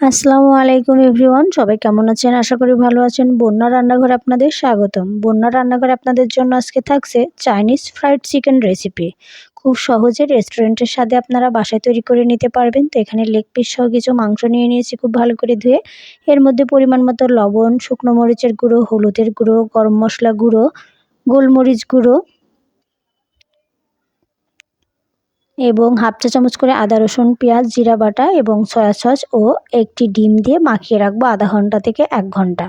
আসসালামু আলাইকুম এভরিওয়ান, সবাই কেমন আছেন? আশা করি ভালো আছেন। বন্যা রান্নাঘরে আপনাদের স্বাগতম। বন্যা রান্নাঘরে আপনাদের জন্য আজকে থাকছে চাইনিজ ফ্রাইড চিকেন রেসিপি। খুব সহজে রেস্টুরেন্টের স্বাদে আপনারা বাসায় তৈরি করে নিতে পারবেন। তো এখানে লেগ পিস সহ কিছু মাংস নিয়ে নিয়েছি খুব ভালো করে ধুয়ে। এর মধ্যে পরিমাণ মতো লবণ, শুকনো মরিচের গুঁড়ো, হলুদের গুঁড়ো, গরম মশলা গুঁড়ো, গোলমরিচ গুঁড়ো এবং হাফ চা চামচ করে আদা রসুন পেঁয়াজ জিরা বাটা এবং সয়া সস ও একটি ডিম দিয়ে মাখিয়ে রাখবো আধা ঘন্টা থেকে 1 ঘন্টা।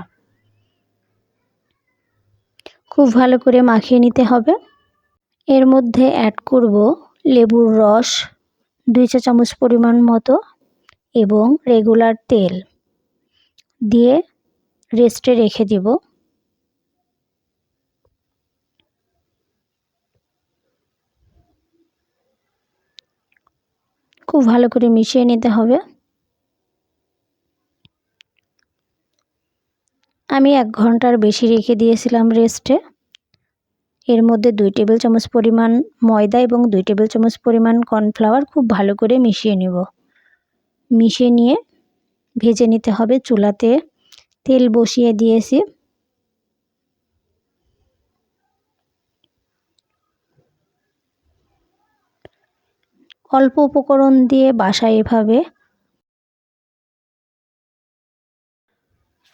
খুব ভালো করে মাখিয়ে নিতে হবে। এর মধ্যে অ্যাড করব লেবুর রস 2 চা চামচ পরিমাণ মতো এবং রেগুলার তেল দিয়ে রেস্টে রেখে দেব। খুব ভালো করে মিশিয়ে নিতে হবে। আমি 1 ঘন্টার বেশি রেখে দিয়েছিলাম রেস্টে। এর মধ্যে 2 টেবিল চামচ পরিমাণ ময়দা এবং 2 টেবিল চামচ পরিমাণ কর্নফ্লাওয়ার খুব ভালো করে মিশিয়ে নেব। মিশিয়ে নিয়ে ভেজে নিতে হবে। চুলাতে তেল বসিয়ে দিয়েছি। অল্প উপকরণ দিয়ে বাসায় এভাবে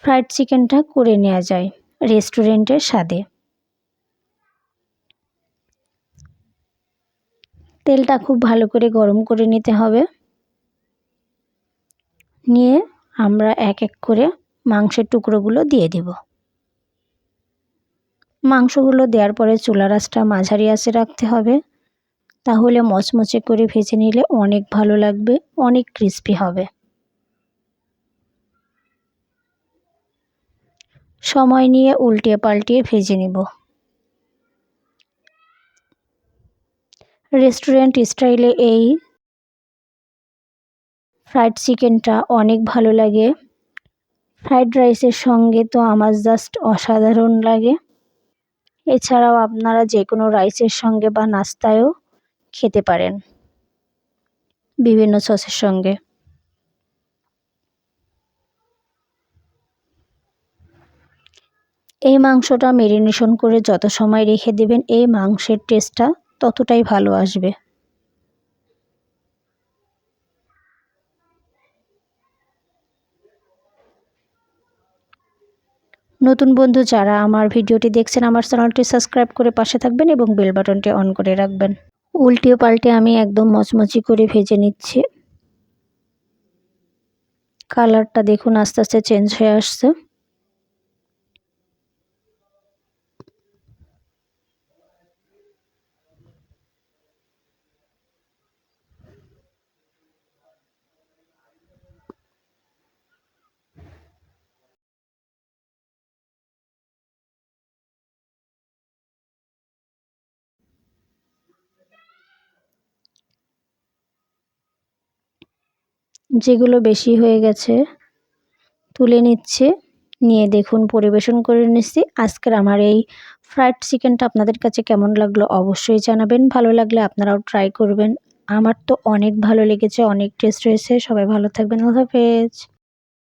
ফ্রাইড চিকেনটা করে নেওয়া যায় রেস্টুরেন্টের স্বাদে। তেলটা খুব ভালো করে গরম করে নিতে হবে। নিয়ে আমরা এক এক করে মাংসের টুকরোগুলো দিয়ে দেব। মাংসগুলো দেওয়ার পরে চুলার আঁচটা মাঝারি আঁচে রাখতে হবে, তাহলে মচমচে করে ভেজে নিলে অনেক ভালো লাগবে, অনেক ক্রিস্পি হবে। সময় নিয়ে উল্টিয়ে পাল্টিয়ে ভেজে নেব। রেস্টুরেন্ট স্টাইলে এই ফ্রাইড চিকেনটা অনেক ভালো লাগে। ফ্রাইড রাইসের সঙ্গে তো আমার জাস্ট অসাধারণ লাগে। এছাড়াও আপনারা যে কোনো রাইসের সঙ্গে বা নাস্তায়ও খেতে পারেন বিভিন্ন সসের সঙ্গে। এই মাংসটা মেরিনেশন করে যত সময় রেখে দেবেন এই মাংসের টেস্টটা ততটাই ভালো আসবে। নতুন বন্ধু যারা আমার ভিডিওটি দেখছেন আমার চ্যানেলটি সাবস্ক্রাইব করে পাশে থাকবেন এবং বেল বাটনটি অন করে রাখবেন। উল্টিয়ে পাল্টে আমি একদম মচমচি করে ভেজে নিচ্ছি। কালারটা দেখুন আস্তে আস্তে চেঞ্জ হয়ে আসছে। যেগুলো বেশি হয়ে গেছে তুলে নিচ্ছে। নিয়ে দেখুন পরিবেশন করে নিচ্ছি। আজকের আমার এই ফ্রাইড চিকেনটা আপনাদের কাছে কেমন লাগলো অবশ্যই জানাবেন। ভালো লাগলে আপনারাও ট্রাই করবেন। আমার তো অনেক ভালো লেগেছে, অনেক টেস্ট হয়েছে। সবাই ভালো থাকবেন। আল্লাহ হাফেজ।